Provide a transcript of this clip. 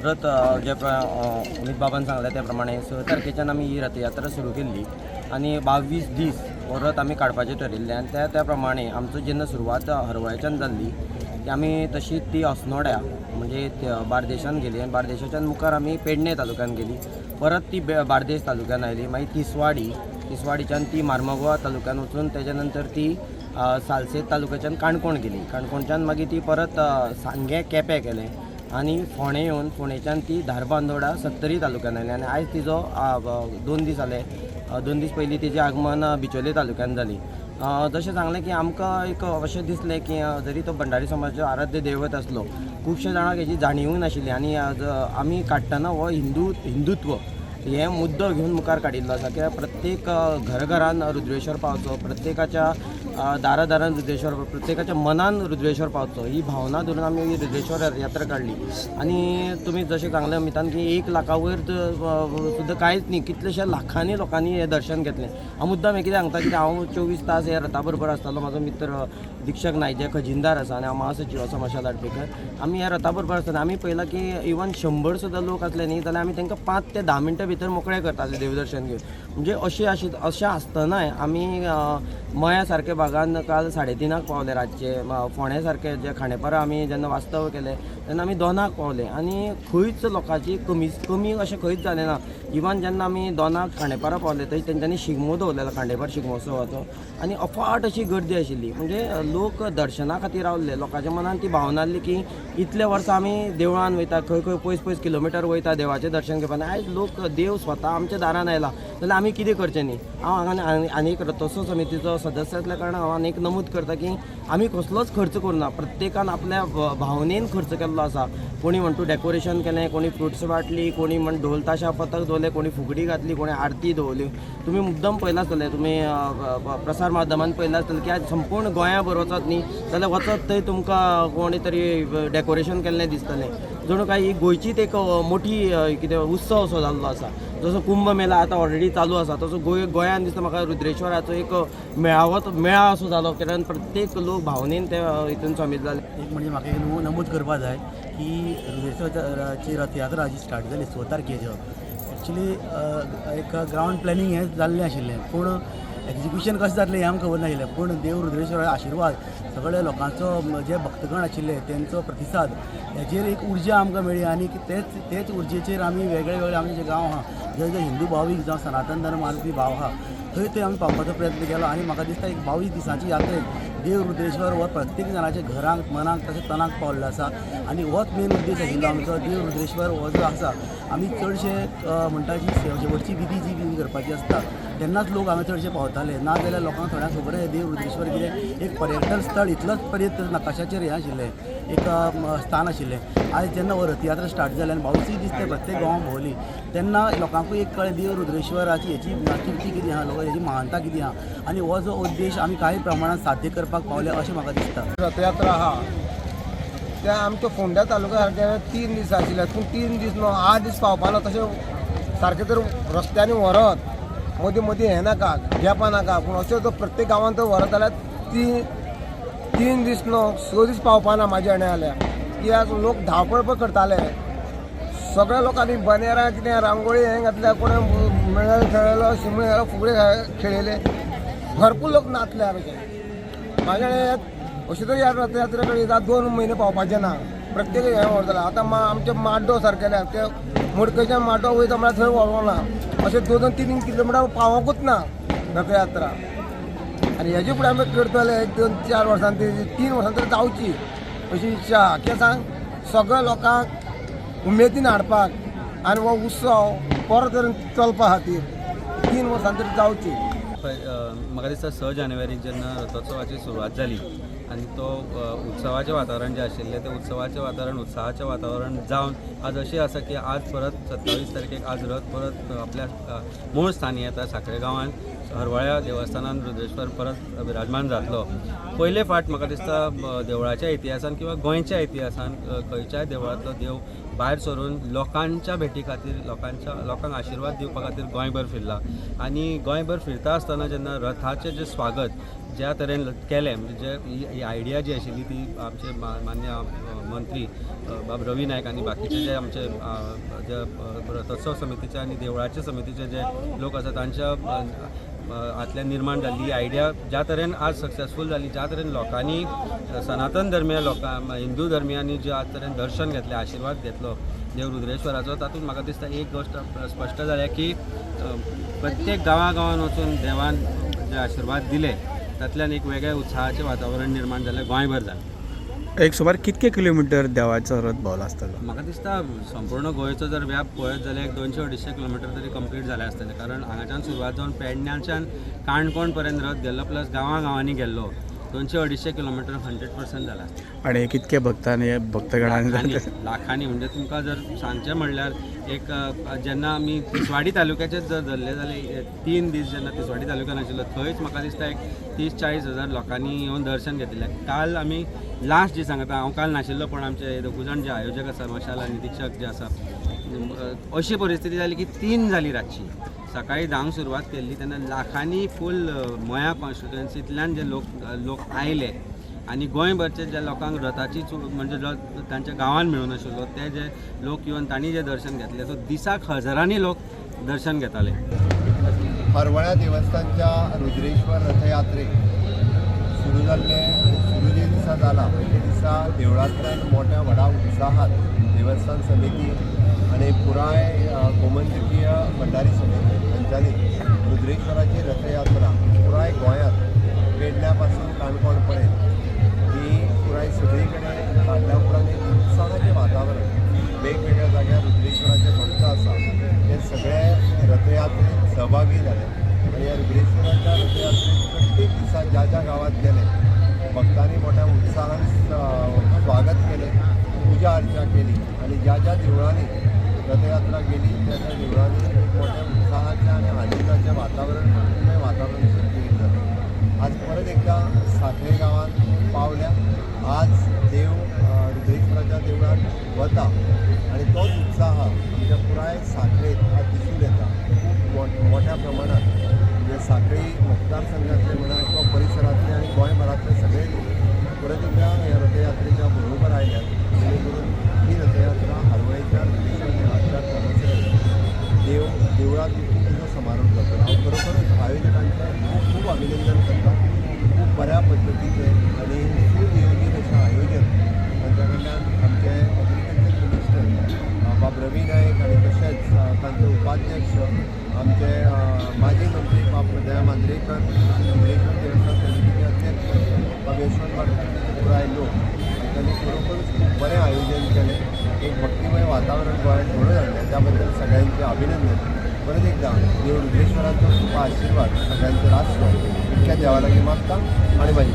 रथ जे अमित बाबान सांगले त्या प्रमाणे 6 तारखेच्यान आमी ही रथयात्रा सुरू केल्ली आणि 22 दीस हो रथ आमी काडपाचें ठरिल्लें आणि त्या प्रमाणे आमचो जेन्ना सुरवात हरवळ्याच्यान जाल्ली ती आमी तशी ती अस्नोड्या म्हणजे बार्देशान गेली आणि बार्देशाच्यान मुखार आमी पेडणे तालुक्यान गेली, परत ती बार्देस तालुक्यान आयली, मागीर तिसवाडीच्यान ती मार्मागोवा तालुक्यान वचून त्याच्या नंतर ती सालसेत तालुक्याच्यान काणकोण गेली, काणकोणच्यान मागीर ती परत सांगे केपें केलें आणि फोंडे येवन फोंडेच्यान ती धारबांदोडा सत्तरी तालुक्यान आयली आणि आयज तिजो 2 दीस जाले 2 दीस पयलीं तिजें आगमन बिचोले तालुक्यान जाली। जशें सांगलें की आमकां एक अशें दिसलें की जरी तो भंडारी समाजाचो आराध्य दैवत आसलो, खुबशे जाणांक हेजी जाणीवूय नाशिल्ली आणि आमी काडटना हो हिंदुत्व हे मुद्दो घेवन मुखार काडिल्लो आसा, कित्याक प्रत्येक घरान रुद्रेश्वर पावचो, प्रत्येकाच्या दारान रुद्रेश्वर, प्रत्येकाच्या मनान रुद्रेश्वर पावचो ही भावना धरून आमी ही रुद्रेश्वर यात्रा काडली। आणि तुमी जशें सांगलें मितान की 1 लाखा वयर सुद्दां कांयच न्ही, कितलेशे लाखांनी लोकांनी हें दर्शन घेतलें। हांव मुद्दाम कितें सांगता की हांव 24 तास ह्या रथा बरोबर आसतालो, म्हाजो मित्र दिक्षक नायक जे खजिनदार आसा आणि हांव महासचिव आसा माशा लाडपेकर, आमी ह्या रथा बरोबर आसतना आमी पळयलां की इवन 100 सुद्दां लोक असले न्ही जाल्यार आमी तांकां 5 ते 10 मिनटां भितर मोकळे करताले देवदर्शन घेवन। म्हणजे अशें आसतनाय आमी मया सारके भागान काल 3:30 पावले रातचे, फोंड्या सारके जे खांडेपारा आमी जेन्ना वास्तव केले तेन्ना आमी 2 पावले आणि खंयच लोकांची कमी अशें खंयच जालें ना। इवन जेन्ना आमी 2 खांडेपारा पावले थंय तेंच्यांनी शिगमो दवरलेलो, खांडेपार शिगमोत्सवाचो, आणि अफाट अशी गर्दी आशिल्ली, म्हणजे लोक दर्शना खातीर रावल्ले। लोकांच्या मनान ती भावना आसली की इतले वर्सां आमी देवळान वयता, खंय पयस किलोमिटर वयता देवाचें दर्शन घेवपाक, आयज लोक देव स्वता आमच्या दारान आयला जाल्यार आमी कितें करचें न्ही। हांव हांगा आनीक रथोत्सव समितीचो सदस्य आसल्या कारणान हांव आनीक नमूद करता की आमी कसलोच खर्च करूना, प्रत्येकान आपल्या भावनेन खर्च केल्लो आसा। कोणी म्हणटा डेकोरेशन केलें, कोणी फ्रुट्स वाटली, कोणी म्हण ढोल ताशा पथक दवरलें, कोणी फुगडी घातली, कोणी आरती दवरली। तुमी मुद्दम पळयलां आसतलें, तुमी प्रसार माध्यमांत पळयलां आसतलें की आज संपूर्ण गोंयाभर वचत न्ही जाल्यार वचत थंय तुमकां कोणी तरी डेकोरेशन केल्लें दिसतलें, जणू काय ही गोंयचीच एक मोठी कितें उत्सव असो जाल्लो आसा। जसो कुंभ मेला आतां ऑलरेडी चालू आसा, तसो गोंयान दिसता म्हाका रुद्रेश्वराचो एक मेळा असो जालो, कारण प्रत्येक लोक भावनेन ते हितून सामील जाले। एक म्हणजे म्हाका एक नमूद करपा जाय की रुद्रेश्वराची रथयात्रा जी स्टार्ट जाली 6 तारखेच्यो, एक्चुली एक ग्रावंड प्लॅनिंग हें जाल्लें आशिल्लें, पूण एक्झिक्युशन कशें जातलें हें आमकां खबर नाशिल्लें, पूण देव रुद्रेश्वरा आशिर्वाद सगळे लोकांचो जे भक्तगण आशिल्ले तेंचो प्रतिसाद हेजेर एक उर्जा आमकां मेळ्ळी आणि तेच उर्जेचेर आमी वेगळे आमचे जे गांव आहा, जे हिंदू भावीक जावं सनातन धर्म मानपी भाव आहा थंय आमी पावपाचो प्रयत्न केलो। आणि म्हाका दिसता एक 22 दिसांची यात्रेक देव रुद्रेश्वर हो प्रत्येक जणाच्या घरांक मनाक तशें तनाक पावल्लो आसा आणि होच मेन उद्देश आशिल्लो आमचो। देव रुद्रेश्वर हो जो आसा आमी चडशे म्हणटा जी शेवटची विधी जी करपाची आसता तेन्नाच लोक हांगा चडशे पावताले, ना जाल्यार लोकांक थोड्यांक खबर ना देव रुद्रेश्वर कितें एक पर्यटन स्थळ इतलोच पर्यटन नकाशाचेर हें आशिल्लें, एक स्थान आशिल्लें। आयज जेन्ना हो रथयात्रा स्टार्ट जाली आनी 22 दीस ते प्रत्येक गांवांत भोंवली तेन्ना लोकांकूय एक कळ्ळें देव रुद्रेश्वराची हेची किर्ती कितें आहा, लोक हेची महानता कितें आहा आणि हो जो उद्देश आमी कांय प्रमाणात साध्य करपाक पावले अशें म्हाका दिसता। रथयात्रा आहा त्या आमच्या फोंड्या तालुक्या सारक्या 3 दीस आशिल्ले, पूण 3 दीस न्हू 8 दीस पावपाना, तशें सारकें तर रस्त्यांनी व्हरत मदीं हें नाका गॅपा नाका, पूण अशें जर प्रत्येक गांवांत व्हरत जाल्यार 3 दीस न्हू 6 दीस पावपाना म्हाज्या आण्या जाल्यार, कित्याक लोक धांवपळ पळय करताले, सगळ्या लोकांनी बनेरां कितें रांगोळी हें घातल्या, कोणें मेळ खेळलो, शिमळे खेळलो, फुगडे खेळिले, भरपूर लोक नाचले आमचे। म्हाज्या अशें तरी ह्या रथयात्रे कडेन 2 म्हयने पावपाचें ना, प्रत्येक हें व्हरतले। आतां आमचे माड्डो सारकेले ते मडकयच्यान माड्डो वयता म्हळ्यार थंय व्हरोना, अशें 2-3 किलोमिटर पावोंकूच ना रथयात्रा। आनी हेजे फुडें आमी करतले 1-4 वर्सांनी 3 वर्सांनी तरी जावची अशी इच्छा आहा, कित्याक सांग सगळ्या लोकांक उमेदीन हाडपाक आनी हो उत्सव परत तरेन चलपा खातीर 3 वर्सांनी तरी जावची। म्हाका दिसता 6 जानेवारीक जेन्ना रथोत्सवाची सुरवात जाली आणि तो उत्सवाचें वातावरण जे आशिल्लें तें उत्सवाचें वातावरण उत्साहाचें वातावरण जावन आज अशें आसा की आज परत 27 तारखेक आज रथ परत आपल्या मूळ स्थानी येता सांखळे गांवांत हरवळ्या देवस्थानान रुद्रेश्वर परत विराजमान जातलो। पयले फावट म्हाका दिसता देवळाच्या इतिहासान किंवा गोंयच्या इतिहासान खंयच्याय देवळांतलो देव भायर सरून लोकांच्या भेटी खातीर लोकांक आशिर्वाद दिवपा खातीर गोंयभर फिरला आणि गोंयभर फिरता आसतना जेन्ना रथाचें जें स्वागत ज्या तरेन केलें म्हणजे ही आयडिया जी आशिल्ली ती आमचे मान्य मंत्री बाब रवी नायक आनी बाकीचे जे आमचे जे रथोत्सव समितीचे आनी देवळाचे समितीचे जे लोक आसा तांच्या हातल्यान निर्माण जाल्ली ही आयडिया ज्या तरेन आज सक्सेसफूल जाली, ज्या तरेन लोकांनी सनातन धर्मीय हिंदू धर्मियांनी ज्या तरेन दर्शन घेतलें, आशिर्वाद घेतलो देव रुद्रेश्वराचो, तातूंत म्हाका दिसता एक गोश्ट स्पश्ट जाल्या की प्रत्येक गांवांत वचून देवान जे आशिर्वाद दिले तातल्यान एक वेगळ्या उत्साहाचें वातावरण निर्माण जालें गोंयभर जालें. एक सुमार कितके किलोमिटर देवाचो रथ भोंवलो आसतलो? म्हाका दिसता संपूर्ण गोंयचो जर व्याप पळयत जाल्यार 200-250 किलोमिटर तरी कंप्लीट जालें आसतलें, कारण हांगाच्यान सुरवात जावन पेडण्याच्यान काणकोण पर्यंत रथ गेल्लो प्लस गांवांनी गेल्लो 200-250 किलोमिटर 100% जाला. आणि कितके भक्तांनी भक्तगणांनी लाखांनी म्हणजे तुमकां जर सांगचें म्हणल्यार एक जेन्ना आमी तिसवाडी तालुक्याचेच जर धरले जाल्यार 3 दीस जेन्ना तिसवाडी तालुक्यान आशिल्लो थंयच म्हाका दिसता एक 30-40 हजार लोकांनी येवन दर्शन घेतिल्लें. काल आमी लास्ट जी सांगता हांव काल नाशिल्लो पण आमचे दोगूय जाण जे आयोजक आसा मशाल आनी दिक्षक जे आसा अशी परिस्थिती जाली की 3 जाली रातची. सकाळी 10 सुरवात केल्ली तेन्ना लाखांनी फूल मोया कॉन्स्टिट्युएन्सींतल्यान जे लोक आयले आनी गोंयभरचे जे लोकांक रथाची म्हणजे तांच्या गांवांत मेळूं नाशिल्लो ते जे लोक येवन तांणी जे दर्शन घेतलें सो दिसाक हजारांनी लोक दर्शन घेताले. हरवळ्या देवस्थानच्या रुद्रेश्वर रथयात्रेक सुरू जाल्ले आनी सुरू जे दिसा जाला पयले दिसा देवळांतल्यान मोठ्या व्हडा उत्साहात देवस्थान समिती आणि पुराय गोमंतकीय भंडारी समिती हांच्यांनी रुद्रेश्वराची रथयात्रा पुराय गोंयांत पेडण्या पासून काणकोण पर्यंत ही पुराय सगळी कडेन काडल्या उपरांत एक उत्साहाचें वातावरण वेगवेगळ्या जाग्यार रुद्रेश्वराचे भक्त आसा ते सगळे रथयात्रेक सहभागी जाले आनी ह्या रुद्रेश्वराच्या रथयात्रेक प्रत्येक दिसा ज्या ज्या गांवांत गेले भक्तांनी मोठ्या उत्साहान स्वागत केलें, पुजा अर्चा केली आणि ज्या ज्या देवळांनी रथयात्रा गेली त्या त्या देवळांनी मोठ्या उत्साहाचे आणि आनंदाचे वातावरण क्रिएट झालं. आज परत एकदा साखळे गावात पावल्या. आज देव रुद्रेश्वराच्या देवळात वता आणि तोच उत्साह आमच्या पुराय साखळेत आज दिसून येता खूप मोठ्या प्रमाणात. म्हणजे साखळी मतदारसंघातले म्हणा किंवा परिसरातले आणि गोंयभरातले सगळे लोक परत एकदा या रथयात्रेच्या बरोबर आयल्यात जेणेकरून ही रथयात्रा हरवळेच्या रुद्रेश्वर देवळात देवळात तिचो समारोप जातो. हांव खरोखरच आयोजकांचें खूप अभिनंदन करता. खूप बऱ्या पद्दतीचे आणि सुनियोजीत अशें आयोजन तांच्या कडल्यान आमचे एग्रीकल्चर मिनिस्टर बाब रवी नायक आणि तशेंच तांचे उपाध्यक्ष आमचे माजी मंत्री बाब दया मांद्रेकर, रुद्रेश्वर देवस्थान समितीचे अध्यक्ष बाब यशवंत पुराय लोक त्यांनी खरोखरच खूप बरें आयोजन केलें. एक भक्तिमय वातावरण गोंयांत घडोवन हाडलें त्याबद्दल सगळ्यांचे अभिनंदन. परत एकदा देव रुद्रेश्वराचो खूप आशिर्वाद सगळ्यांचेर आसलो इतक्या देवा लागीं मागता आणि म्हाजी